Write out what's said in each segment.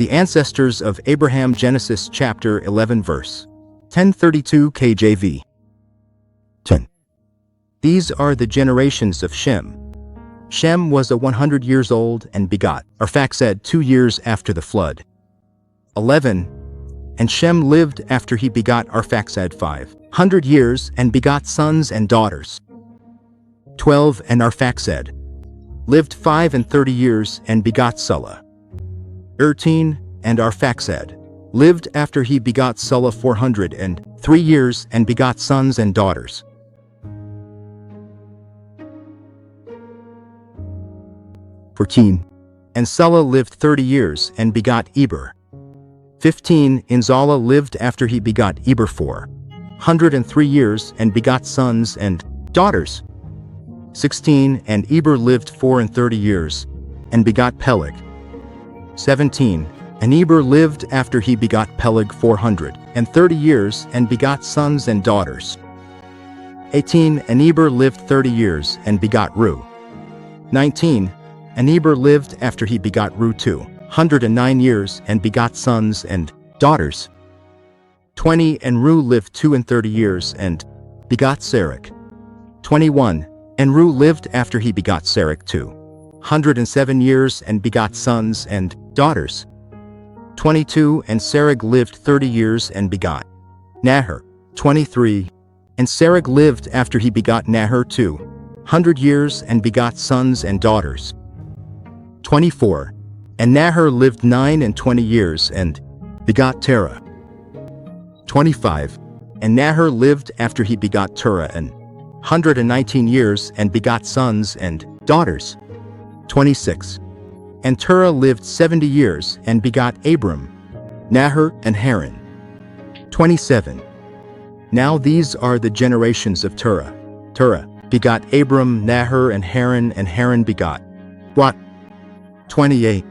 The ancestors of Abraham. Genesis chapter 11 verse 1032 KJV. 10. These are the generations of Shem. Shem was 100 years old and begot Arphaxad 2 years after the flood. 11. And Shem lived after he begot Arphaxad 500 years and begot sons and daughters. 12. And Arphaxad lived 35 years and begot Sulla. 13. And Arphaxad lived after he begot Sulla 403 years and begot sons and daughters. 14. And Sulla lived 30 years and begot Eber. 15. And Zallah lived after he begot Eber 403 years and begot sons and daughters. 16. And Eber lived 34 years and begot Peleg. 17. And Eber lived after he begot Peleg 430 years and begot sons and daughters. 18. And Eber lived 30 years and begot Ru. 19. And Eber lived after he begot Ru 209 years and begot sons and daughters. 20. And Ru lived 32 years and begot Serach. 21. And Ru lived after he begot Serach 207 years and begot sons and daughters. 22. And Serach lived 30 years and begot Nahor. 23. And Serach lived after he begot Nahor 200 years and begot sons and daughters. 24. And Nahor lived 29 years and begot Terah. 25. And Nahor lived after he begot Terah 119 years and begot sons and daughters. 26. And Terah lived 70 years and begot Abram, Nahor, and Haran. 27. Now these are the generations of Terah. Terah begot Abram, Nahor, and Haran begot Lot. 28.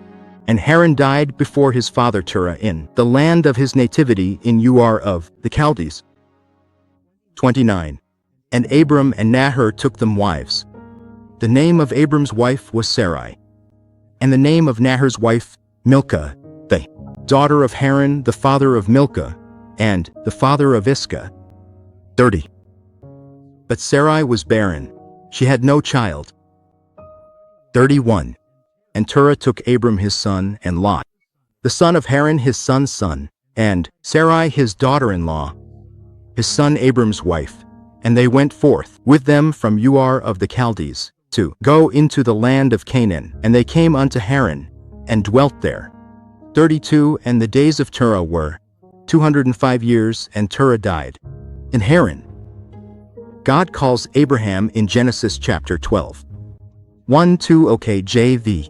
And Haran died before his father Terah in the land of his nativity in Ur of the Chaldees. 29. And Abram and Nahor took them wives. The name of Abram's wife was Sarai, and the name of Nahor's wife Milcah, the daughter of Haran, the father of Milcah, and the father of Iscah. 30. But Sarai was barren, she had no child. 31. And Terah took Abram his son and Lot, the son of Haran his son's son, and Sarai his daughter-in-law, his son Abram's wife, and they went forth with them from Ur of the Chaldees to go into the land of Canaan, and they came unto Haran and dwelt there. 32. And the days of Terah were 205 years, and Terah died in Haran. God calls Abraham in Genesis chapter 12. 1-2 KJV.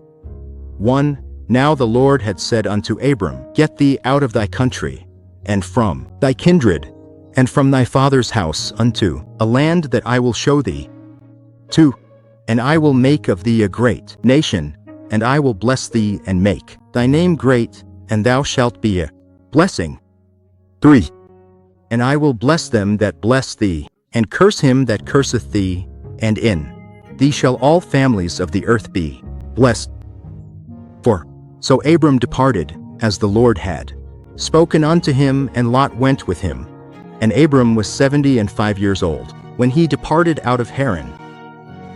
1. Now the Lord had said unto Abram, Get thee out of thy country, and from thy kindred, and from thy father's house unto a land that I will show thee. 2. And I will make of thee a great nation, and I will bless thee and make thy name great, and thou shalt be a blessing. 3. And I will bless them that bless thee, and curse him that curseth thee, and in thee shall all families of the earth be blessed. 4. So Abram departed, as the Lord had spoken unto him, and Lot went with him. And Abram was 75 years old when he departed out of Haran.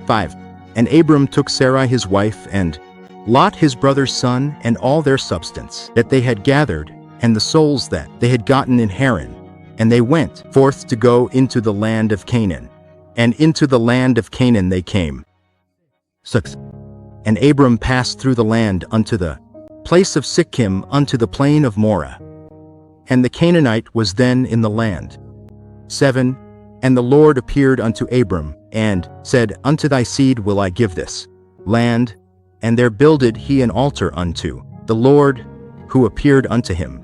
5. And Abram took Sarai his wife, and Lot his brother's son, and all their substance that they had gathered, and the souls that they had gotten in Haran. And they went forth to go into the land of Canaan. And into the land of Canaan they came. 6. And Abram passed through the land unto the place of Sikkim, unto the plain of Moreh. And the Canaanite was then in the land. 7. And the Lord appeared unto Abram, and said, Unto thy seed will I give this land. And there builded he an altar unto the Lord, who appeared unto him.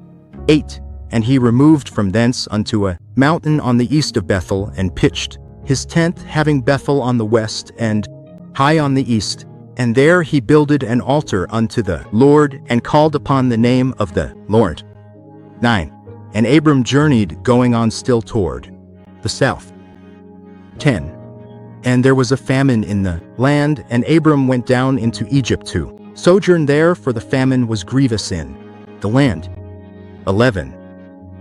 8. And he removed from thence unto a mountain on the east of Bethel, and pitched his tent, having Bethel on the west, and Hai on the east. And there he builded an altar unto the Lord, and called upon the name of the Lord. 9. And Abram journeyed, going on still toward the south. 10. And there was a famine in the land, and Abram went down into Egypt to sojourn there, for the famine was grievous in the land. 11.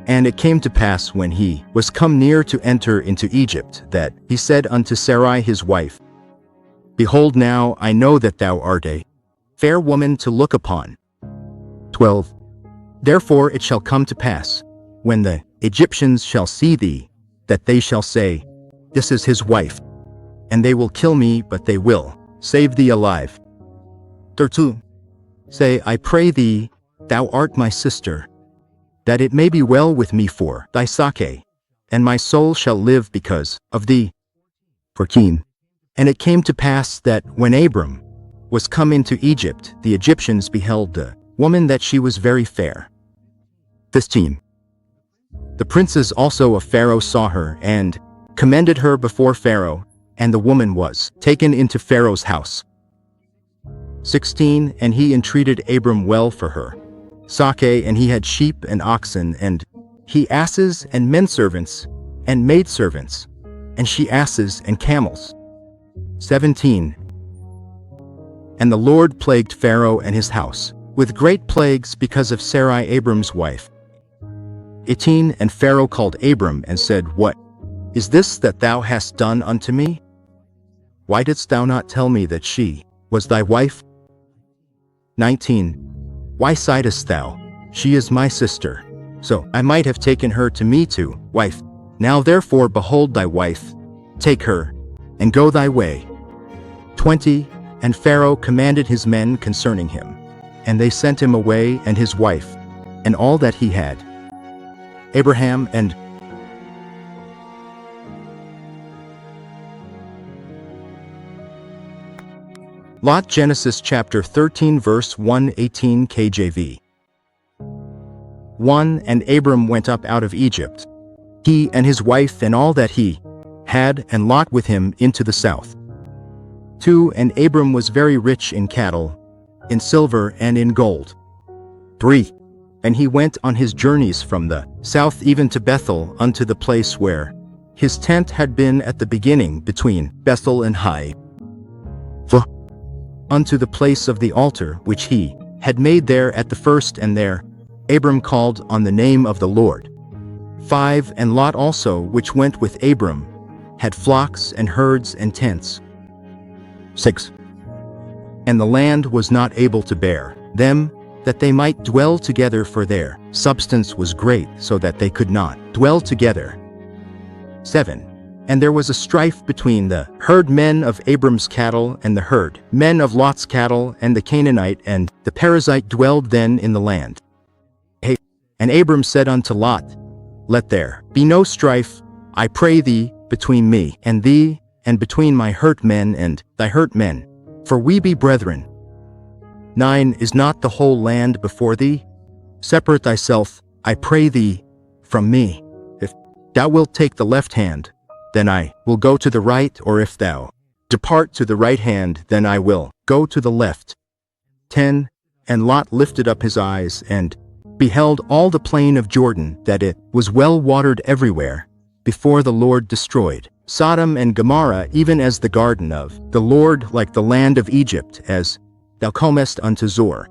And it came to pass when he was come near to enter into Egypt, that he said unto Sarai his wife, Behold, now I know that thou art a fair woman to look upon. 12. Therefore it shall come to pass, when the Egyptians shall see thee, that they shall say, This is his wife. And they will kill me, but they will save thee alive. 13. Say, I pray thee, thou art my sister, that it may be well with me for thy sake, and my soul shall live because of thee. 14. And it came to pass that when Abram was come into Egypt, the Egyptians beheld the woman that she was very fair. 15. The princes also of Pharaoh saw her, and commended her before Pharaoh, and the woman was taken into Pharaoh's house. 16. And he entreated Abram well for her sake, and he had sheep and oxen, and he asses and menservants and maidservants, and she asses and camels. 17. And the Lord plagued Pharaoh and his house with great plagues because of Sarai Abram's wife. 18. And Pharaoh called Abram and said, What is this that thou hast done unto me? Why didst thou not tell me that she was thy wife? 19. Why sightest thou? She is my sister, so I might have taken her to me to wife. Now therefore behold thy wife, take her, and go thy way. 20. And Pharaoh commanded his men concerning him, and they sent him away and his wife, and all that he had. Abraham and Lot. Genesis chapter 13 verse 118 KJV. 1. And Abram went up out of Egypt, he and his wife and all that he had, and Lot with him into the south. 2. And Abram was very rich in cattle, in silver and in gold. 3. And he went on his journeys from the south even to Bethel unto the place where his tent had been at the beginning between Bethel and Hai, unto the place of the altar which he had made there at the first, and there Abram called on the name of the Lord. 5. And Lot also, which went with Abram, had flocks and herds and tents. 6. And the land was not able to bear them, that they might dwell together, for their substance was great, so that they could not dwell together. 7. And there was a strife between the herdmen of Abram's cattle and the herdmen of Lot's cattle, and the Canaanite and the Perizzite dwelled then in the land. And Abram said unto Lot, Let there be no strife, I pray thee, between me and thee, and between my herdmen and thy herdmen, for we be brethren. 9. Is not the whole land before thee? Separate thyself, I pray thee, from me. If thou wilt take the left hand, then I will go to the right, or if thou depart to the right hand, then I will go to the left. 10. And Lot lifted up his eyes, and beheld all the plain of Jordan, that it was well watered everywhere, before the Lord destroyed Sodom and Gomorrah, even as the garden of the Lord, like the land of Egypt, as thou comest unto Zoar.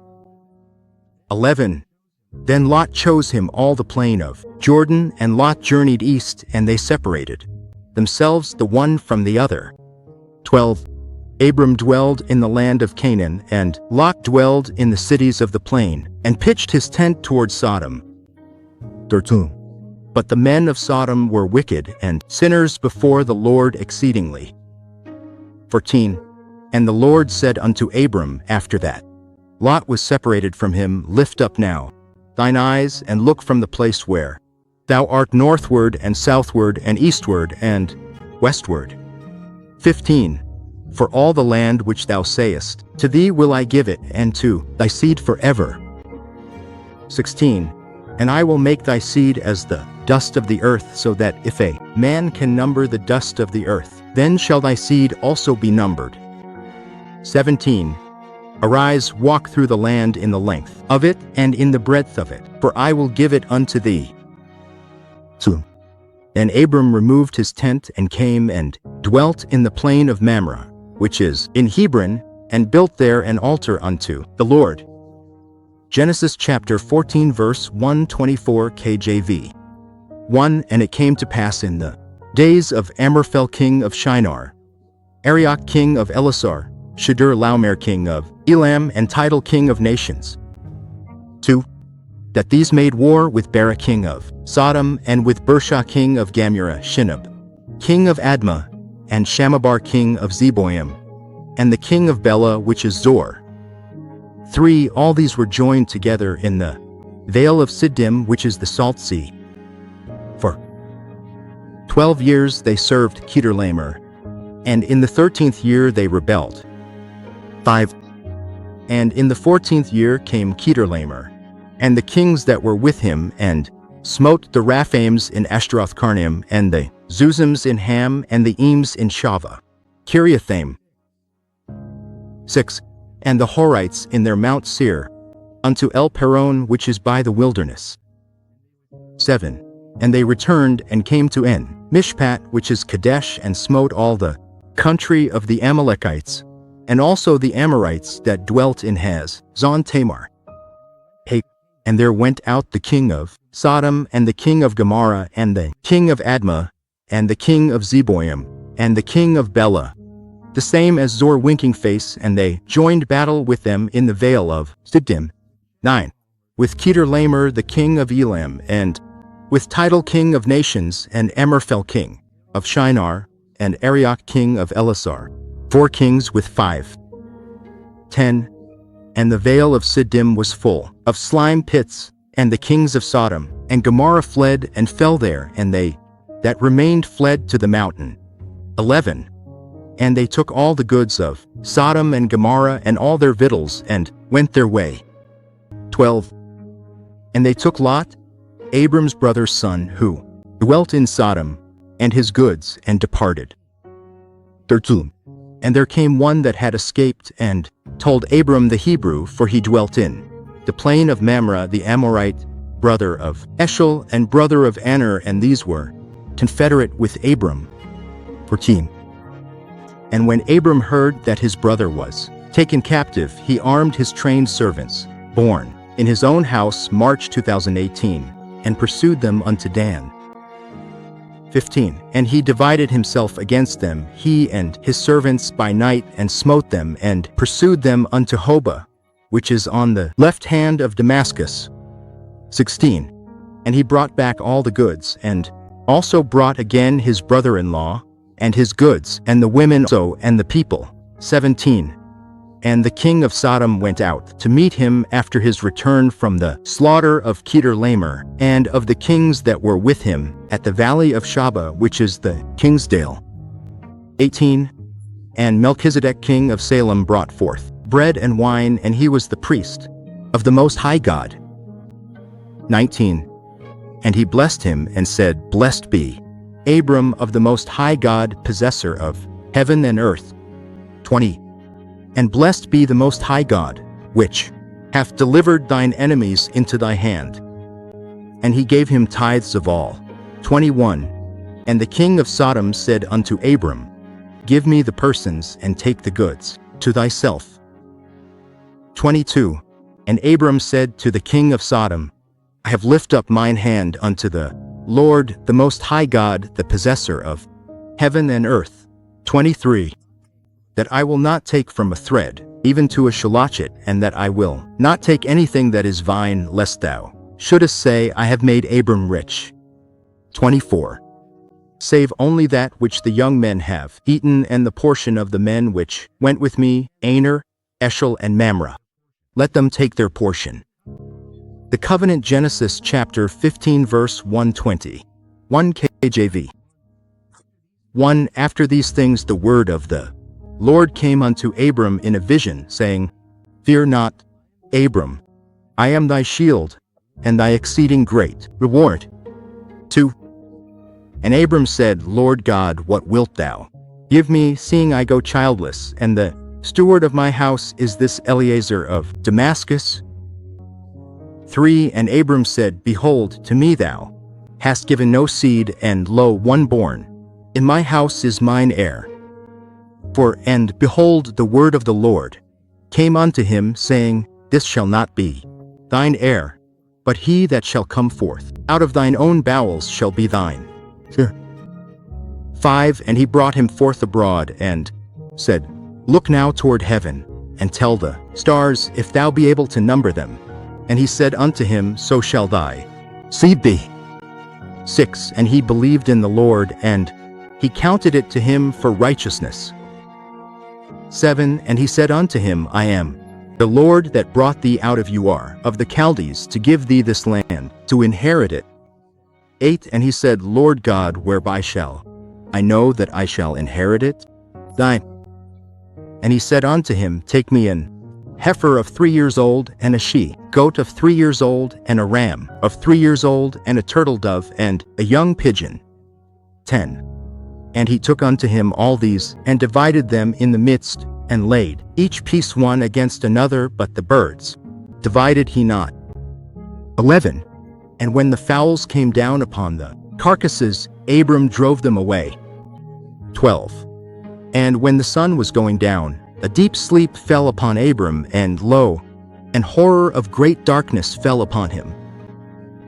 11. Then Lot chose him all the plain of Jordan, and Lot journeyed east, and they separated themselves the one from the other. 12. Abram dwelled in the land of Canaan, and Lot dwelled in the cities of the plain, and pitched his tent toward Sodom. 13. But the men of Sodom were wicked and sinners before the Lord exceedingly. 14. And the Lord said unto Abram after that Lot was separated from him, Lift up now thine eyes, and look from the place where thou art northward and southward and eastward and westward. 15. For all the land which thou sayest, to thee will I give it, and to thy seed forever. 16. And I will make thy seed as the dust of the earth, so that if a man can number the dust of the earth, then shall thy seed also be numbered. 17. Arise, walk through the land in the length of it and in the breadth of it, for I will give it unto thee. 2. And Abram removed his tent and came and dwelt in the plain of Mamre, which is in Hebron, and built there an altar unto the Lord. Genesis chapter 14 verse 124 KJV. 1. And it came to pass in the days of Amraphel king of Shinar, Arioch king of Elasar, Shedeur-laomer king of Elam, and Tidal king of nations. 2. That these made war with Bera king of Sodom, and with Bersha king of Gamurah, Shinab king of Admah, and Shamabar king of Zeboim, and the king of Bela, which is Zor. 3. All these were joined together in the vale of Siddim, which is the Salt Sea. For 12 years they served Kedorlaomer, and in the 13th year they rebelled. 5. And in the 14th year came Kedorlaomer, and the kings that were with him, and smote the Raphaims in Ashtaroth-Karnaim, and the Zuzims in Ham, and the Eames in Shaveh, Kiriathaim. 6. And the Horites in their Mount Seir, unto El Paran, which is by the wilderness. 7. And they returned and came to En Mishpat, which is Kadesh, and smote all the country of the Amalekites, and also the Amorites that dwelt in Hazon Tamar. 8. And there went out the king of Sodom, and the king of Gomorrah, and the king of Admah, and the king of Zeboim, and the king of Bela, the same as Zor winking face, and they joined battle with them in the vale of Siddim. 9. With Kedorlaomer the king of Elam, and with Tidal king of nations, and Amraphel king of Shinar, and Arioch king of Elasar, 4 kings with 5. 10. And the vale of Siddim was full of slime pits, and the kings of Sodom and Gomorrah fled and fell there, and they that remained fled to the mountain. 11. And they took all the goods of Sodom and Gomorrah and all their victuals, and went their way. 12. And they took Lot, Abram's brother's son, who dwelt in Sodom, and his goods, and departed. 13. And there came one that had escaped, and told Abram the Hebrew, for he dwelt in the plain of Mamre the Amorite, brother of Eshel, and brother of Aner, and these were confederate with Abram. 14. And when Abram heard that his brother was taken captive, he armed his trained servants, born in his own house, March 2018, and pursued them unto Dan. 15. And he divided himself against them, he and his servants, by night, and smote them, and pursued them unto Hobah, which is on the left hand of Damascus. 16. And he brought back all the goods, and also brought again his brother-in-law, and his goods, and the women also, and the people. 17. And the king of Sodom went out to meet him after his return from the slaughter of Kedorlaomer, and of the kings that were with him, at the valley of Shabah, which is the Kingsdale. 18. And Melchizedek king of Salem brought forth bread and wine, and he was the priest of the Most High God. 19. And he blessed him, and said, Blessed be Abram of the Most High God, possessor of heaven and earth. 20. And blessed be the Most High God, which hath delivered thine enemies into thy hand. And he gave him tithes of all. 21. And the king of Sodom said unto Abram, Give me the persons, and take the goods to thyself. 22. And Abram said to the king of Sodom, I have lifted up mine hand unto the Lord, the Most High God, the possessor of heaven and earth. 23. That I will not take from a thread, even to a shallachet, and that I will not take anything that is thine, lest thou shouldest say, I have made Abram rich. 24. Save only that which the young men have eaten, and the portion of the men which went with me, Aner, Eshel, and Mamre. Let them take their portion. The Covenant, Genesis chapter 15 verse 120. 1 KJV. 1. After these things the word of the Lord came unto Abram in a vision, saying, Fear not, Abram, I am thy shield, and thy exceeding great reward. 2. And Abram said, Lord God, what wilt thou give me, seeing I go childless, and the steward of my house is this Eliezer of Damascus? 3. And Abram said, Behold, to me thou hast given no seed, and lo, one born in my house is mine heir. And behold, the word of the Lord came unto him, saying, This shall not be. thine heir, but he that shall come forth out of thine own bowels shall be thine. 5. And he brought him forth abroad, and said, Look now toward heaven, and tell the stars, if thou be able to number them. And he said unto him, So shall thy seed be. 6. And he believed in the Lord, and he counted it to him for righteousness. 7. And he said unto him, I am the Lord that brought thee out of Ur of the Chaldees to give thee this land, to inherit it. 8. And he said, Lord God, whereby shall I know that I shall inherit it? Thine. And he said unto him, Take me an heifer of 3 years old, and a she-goat of 3 years old, and a ram of 3 years old, and a turtle dove, and a young pigeon. 10. And he took unto him all these, and divided them in the midst, and laid each piece one against another, but the birds divided he not. 11. And when the fowls came down upon the carcasses, Abram drove them away. 12. And when the sun was going down, a deep sleep fell upon Abram, and lo, an horror of great darkness fell upon him.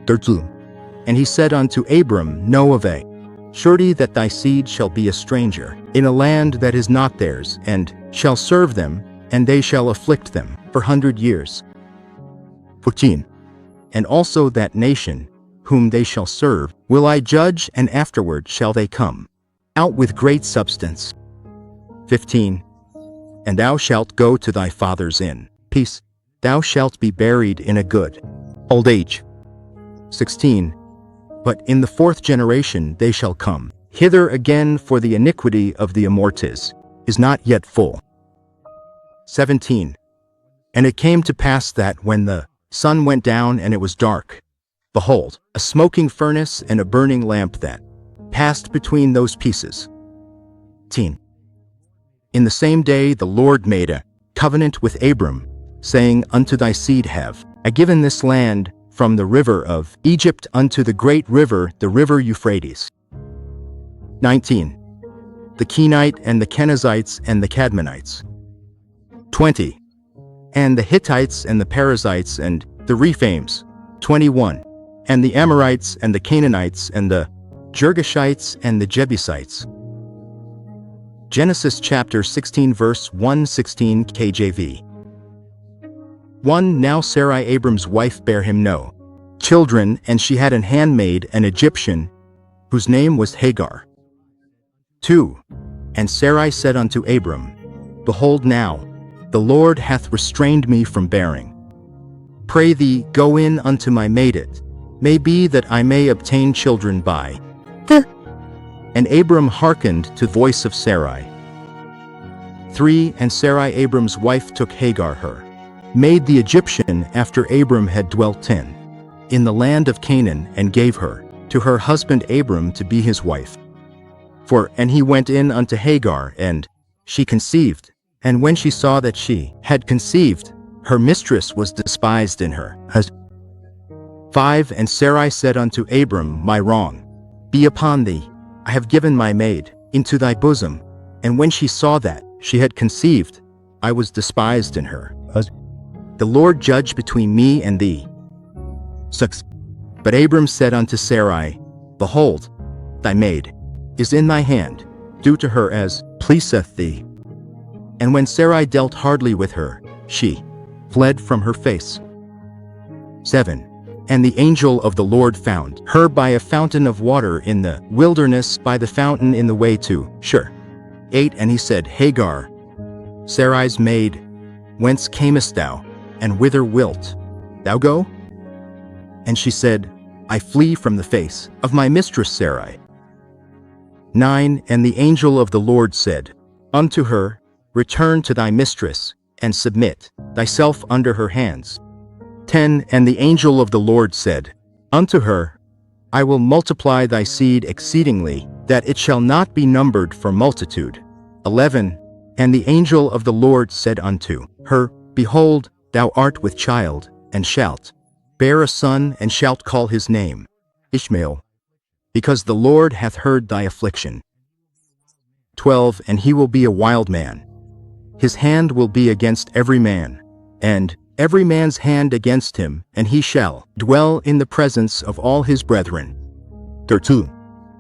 13. And he said unto Abram, Know of a surety that thy seed shall be a stranger in a land that is not theirs, and shall serve them, and they shall afflict them for 100 years. 14. And also that nation, whom they shall serve, will I judge, and afterward shall they come out with great substance. 15. And thou shalt go to thy fathers in peace. Thou shalt be buried in a good old age. 16. But in the 4th generation they shall come hither again, for the iniquity of the Amorites is not yet full. 17. And it came to pass that when the sun went down and it was dark, behold, a smoking furnace and a burning lamp that passed between those pieces. 18. In the same day the Lord made a covenant with Abram, saying, Unto thy seed have I given this land, from the river of Egypt unto the great river, the river Euphrates. 19. The Kenite and the Kenizzites and the Cadmonites. 20. And the Hittites and the Perizzites and the Reaffirms. 21. And the Amorites and the Canaanites and the Girgashites and the Jebusites. Genesis chapter 16 verse 116 KJV. 1. Now Sarai Abram's wife bare him no children, and she had an handmaid, an Egyptian, whose name was Hagar. 2. And Sarai said unto Abram, Behold now, the Lord hath restrained me from bearing. Pray thee, go in unto my maid, it may be that I may obtain children by the. And Abram hearkened to the voice of Sarai. 3. And Sarai Abram's wife took Hagar her maid the Egyptian, after Abram had dwelt in the land of Canaan, and gave her to her husband Abram to be his wife. And he went in unto Hagar, and she conceived, and when she saw that she had conceived, her mistress was despised in her husband. 5. And Sarai said unto Abram, My wrong be upon thee, I have given my maid into thy bosom, and when she saw that she had conceived, I was despised in her husband. The Lord judge between me and thee. 6. But Abram said unto Sarai, Behold, thy maid is in thy hand, do to her as pleaseth thee. And when Sarai dealt hardly with her, she fled from her face. 7. And the angel of the Lord found her by a fountain of water in the wilderness, by the fountain in the way to Shur. 8. And he said, Hagar, Sarai's maid, whence camest thou, and whither wilt thou go? And she said, I flee from the face of my mistress Sarai. 9. And the angel of the Lord said unto her, Return to thy mistress, and submit thyself under her hands. 10. And the angel of the Lord said unto her, I will multiply thy seed exceedingly, that it shall not be numbered for multitude. 11. And the angel of the Lord said unto her, Behold, thou art with child, and shalt bear a son, and shalt call his name Ishmael, because the Lord hath heard thy affliction. 12. And he will be a wild man. His hand will be against every man, and every man's hand against him, and he shall dwell in the presence of all his brethren. 13.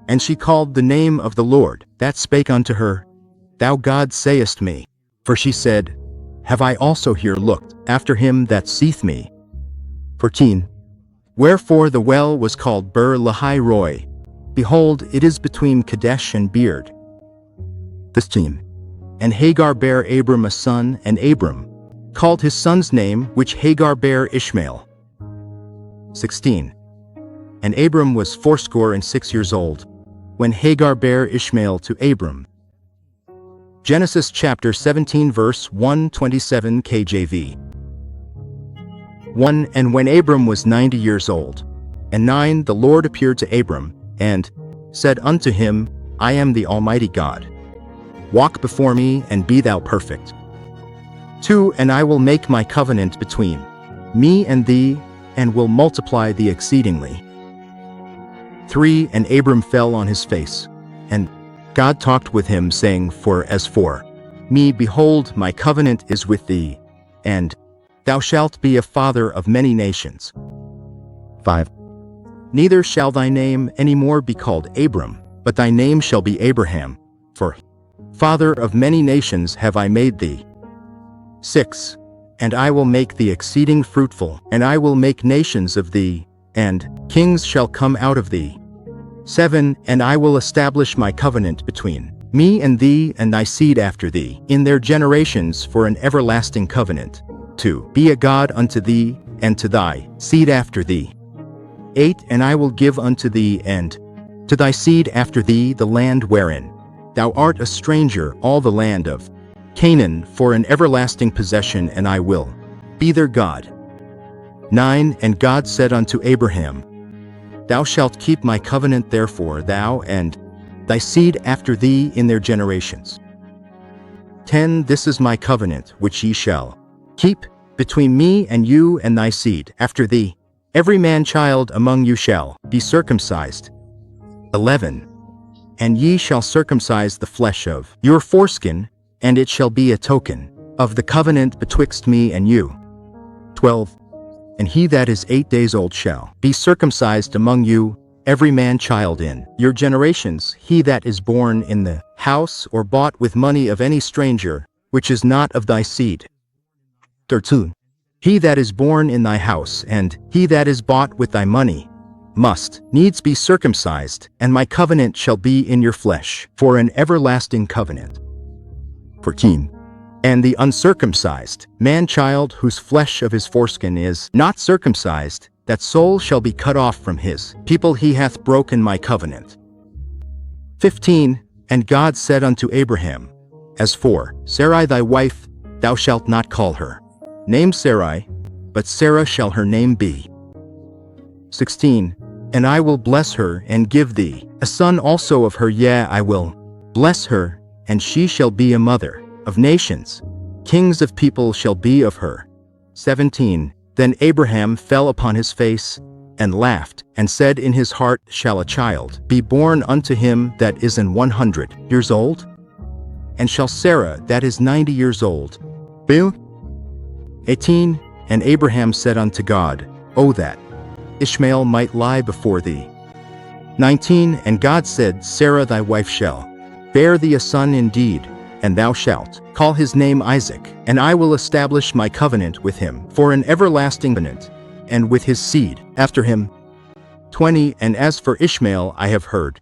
And she called the name of the Lord, that spake unto her, Thou God sayest me. For she said, Have I also here looked after him that seeth me? 14. Wherefore the well was called Ber-lahai-roi. Behold, it is between Kadesh and Beard. 15. And Hagar bare Abram a son, and Abram called his son's name, which Hagar bare Ishmael. 16. And Abram was 86 old, when Hagar bare Ishmael to Abram. Genesis chapter 17 verse 127 KJV. 1. And when Abram was 90 years old, and 9, the Lord appeared to Abram, and said unto him, I am the Almighty God. Walk before me, and be thou perfect. 2. And I will make my covenant between me and thee, and will multiply thee exceedingly. 3. And Abram fell on his face, and God talked with him, saying, For as for me, behold, my covenant is with thee, and thou shalt be a father of many nations. 5. Neither shall thy name any more be called Abram, but thy name shall be Abraham, for father of many nations have I made thee. 6. And I will make thee exceeding fruitful, and I will make nations of thee, and kings shall come out of thee. 7. And I will establish my covenant between me and thee and thy seed after thee, in their generations for an everlasting covenant, to be a God unto thee, and to thy seed after thee. 8. And I will give unto thee and to thy seed after thee the land wherein thou art a stranger, all the land of Canaan, for an everlasting possession, and I will be their God. 9. And God said unto Abraham, Thou shalt keep my covenant, therefore thou and thy seed after thee in their generations. 10. This is my covenant which ye shall keep between me and you and thy seed after thee. Every man child among you shall be circumcised. 11. And ye shall circumcise the flesh of your foreskin, and it shall be a token of the covenant betwixt me and you. 12. And he that is 8 days old shall be circumcised among you, every man child in your generations, he that is born in the house or bought with money of any stranger, which is not of thy seed. 13. He that is born in thy house, and he that is bought with thy money, must needs be circumcised, and my covenant shall be in your flesh, for an everlasting covenant. 14. And the uncircumcised man-child, whose flesh of his foreskin is not circumcised, that soul shall be cut off from his people, he hath broken my covenant. 15. And God said unto Abraham, As for Sarai thy wife, thou shalt not call her name Sarai, but Sarah shall her name be. 16. And I will bless her, and give thee a son also of her, yea, I will bless her, and she shall be a mother of nations. Kings of people shall be of her. 17. Then Abraham fell upon his face, and laughed, and said in his heart, Shall a child be born unto him that is 100 years old? And shall Sarah that is 90 years old be? 18. And Abraham said unto God, O that Ishmael might lie before thee. 19. And God said, Sarah thy wife shall bear thee a son indeed, and thou shalt call his name Isaac, and I will establish my covenant with him for an everlasting covenant, and with his seed after him. 20. And as for Ishmael I have heard.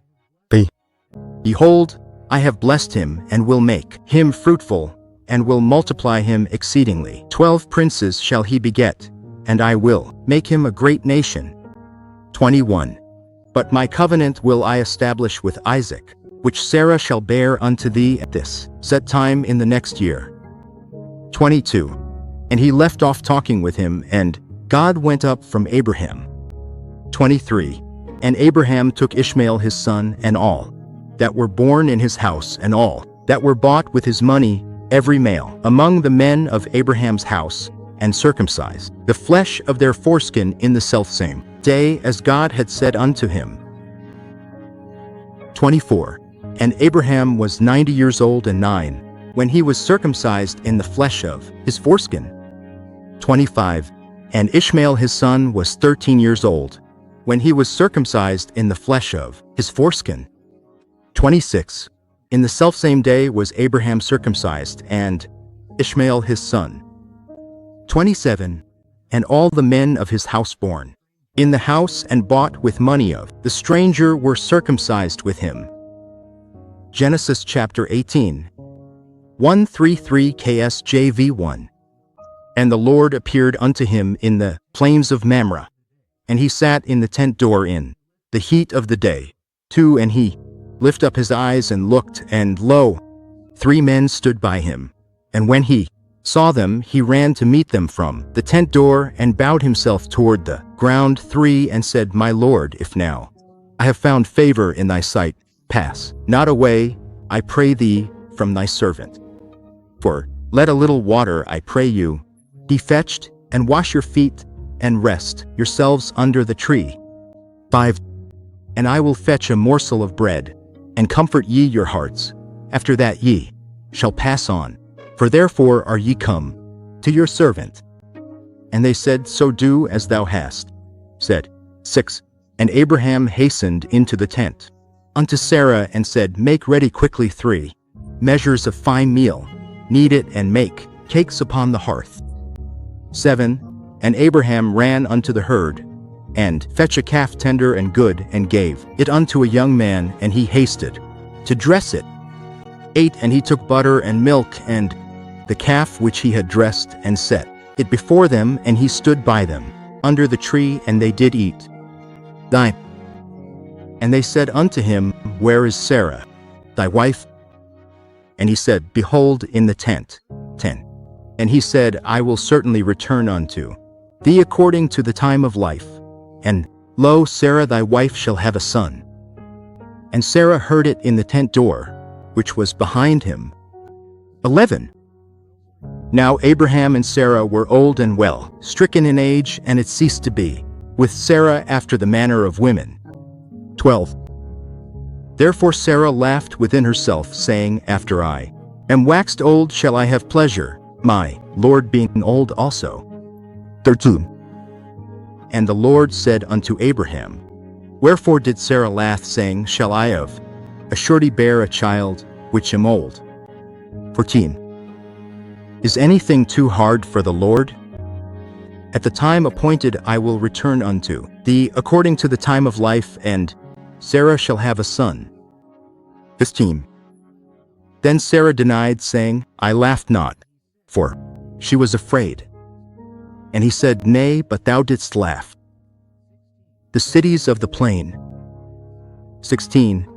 Behold, I have blessed him, and will make him fruitful, and will multiply him exceedingly. 12 princes shall he beget, and I will make him a great nation. 21. But my covenant will I establish with Isaac, which Sarah shall bear unto thee at this set time in the next year. 22. And he left off talking with him, and God went up from Abraham. 23. And Abraham took Ishmael his son, and all that were born in his house, and all that were bought with his money, every male among the men of Abraham's house, and circumcised the flesh of their foreskin in the selfsame day as God had said unto him. 24. And Abraham was 90 years old and 9, when he was circumcised in the flesh of his foreskin. 25. And Ishmael his son was 13 years old, when he was circumcised in the flesh of his foreskin. 26. In the selfsame day was Abraham circumcised, and Ishmael his son. 27. And all the men of his house born in the house and bought with money of the stranger were circumcised with him. Genesis chapter 18. 133 KJV 1. And the Lord appeared unto him in the plains of Mamre, and he sat in the tent door in the heat of the day. 2. And he lifted up his eyes and looked, and lo, 3 men stood by him. And when he saw them, he ran to meet them from the tent door, and bowed himself toward the ground. 3. And said, My Lord, if now I have found favor in thy sight, pass not away, I pray thee, from thy servant. For let a little water, I pray you, be fetched, and wash your feet, and rest yourselves under the tree. 5. And I will fetch a morsel of bread, and comfort ye your hearts. After that ye shall pass on, for therefore are ye come to your servant. And they said, So do as thou hast said. 6. And Abraham hastened into the tent unto Sarah, and said, Make ready quickly 3 measures of fine meal, knead it, and make cakes upon the hearth. 7. And Abraham ran unto the herd, and fetched a calf tender and good, and gave it unto a young man, and he hasted to dress it. 8. And he took butter and milk, and the calf which he had dressed, and set it before them, and he stood by them under the tree, and they did eat. 9. And they said unto him, Where is Sarah, thy wife? And he said, Behold, in the tent. 10. And he said, I will certainly return unto thee according to the time of life. And lo, Sarah thy wife shall have a son. And Sarah heard it in the tent door, which was behind him. 11. Now Abraham and Sarah were old and well, stricken in age, and it ceased to be with Sarah after the manner of women. 12. Therefore Sarah laughed within herself, saying, After I am waxed old, shall I have pleasure, my Lord being old also. 13. And the Lord said unto Abraham, Wherefore did Sarah laugh, saying, Shall I of a surety bear a child, which am old? 14. Is anything too hard for the Lord? At the time appointed I will return unto thee according to the time of life, and Sarah shall have a son. 15. Then Sarah denied, saying, I laughed not, for she was afraid. And he said, Nay, but thou didst laugh. The cities of the plain. 16.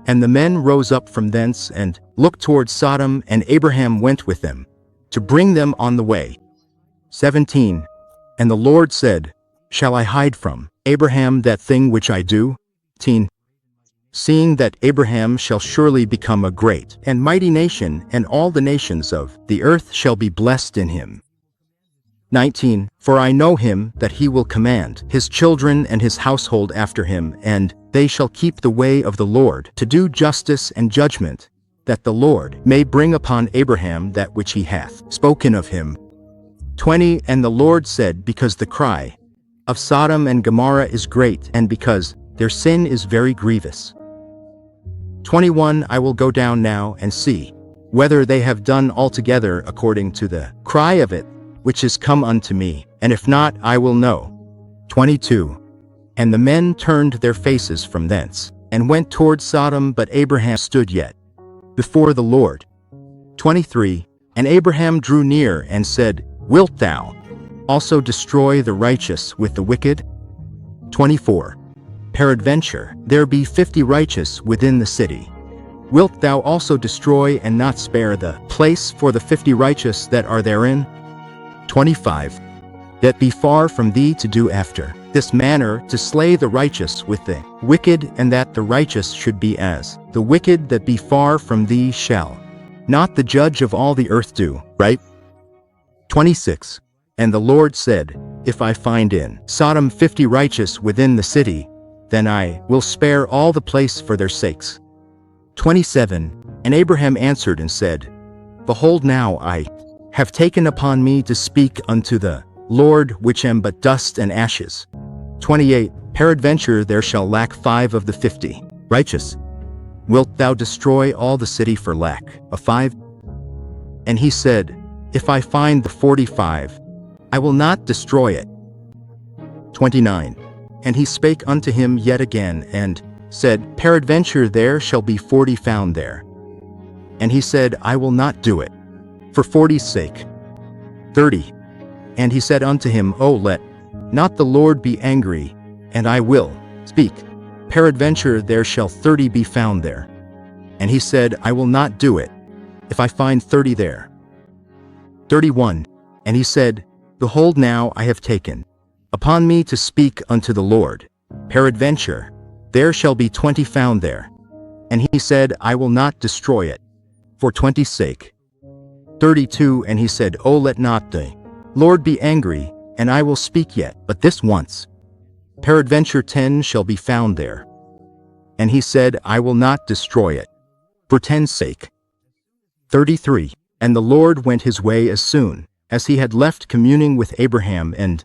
And the men rose up from thence, and looked toward Sodom, and Abraham went with them, to bring them on the way. 17. And the Lord said, Shall I hide from Abraham that thing which I do? 18. Seeing that Abraham shall surely become a great and mighty nation, and all the nations of the earth shall be blessed in him. 19. For I know him that he will command his children and his household after him, and they shall keep the way of the Lord, to do justice and judgment, that the Lord may bring upon Abraham that which he hath spoken of him. 20. And the Lord said, Because the cry of Sodom and Gomorrah is great, and because their sin is very grievous. 21. I will go down now and see whether they have done altogether according to the cry of it, which is come unto me, and if not, I will know. 22. And the men turned their faces from thence, and went toward Sodom, but Abraham stood yet before the Lord. 23. And Abraham drew near, and said, Wilt thou also destroy the righteous with the wicked? 24. Peradventure there be 50 righteous within the city. Wilt thou also destroy and not spare the place for the 50 righteous that are therein? 25. That be far from thee to do after this manner, to slay the righteous with the wicked, and that the righteous should be as the wicked that be far from thee shall not the judge of all the earth do, right? 26. And the Lord said, If I find in Sodom 50 righteous within the city, then I will spare all the place for their sakes. 27. And Abraham answered and said, Behold, now I have taken upon me to speak unto the Lord, which am but dust and ashes. 28. Peradventure there shall lack 5 of the 50. Righteous. Wilt thou destroy all the city for lack of 5? And he said, If I find the 45, I will not destroy it. 29. And he spake unto him yet again, and said, Peradventure there shall be 40 found there. And he said, I will not do it, for 40's sake. 30. And he said unto him, O let not the Lord be angry, and I will speak. Peradventure there shall 30 be found there. And he said, I will not do it, if I find 30 there. 31. And he said, Behold, now I have taken upon me to speak unto the Lord. Peradventure there shall be 20 found there. And he said, I will not destroy it, for 20's sake. 32. And he said, O let not the Lord be angry, and I will speak yet, but this once. Peradventure 10 shall be found there. And he said, I will not destroy it, for 10's sake. 33. And the Lord went his way as soon as he had left communing with Abraham, and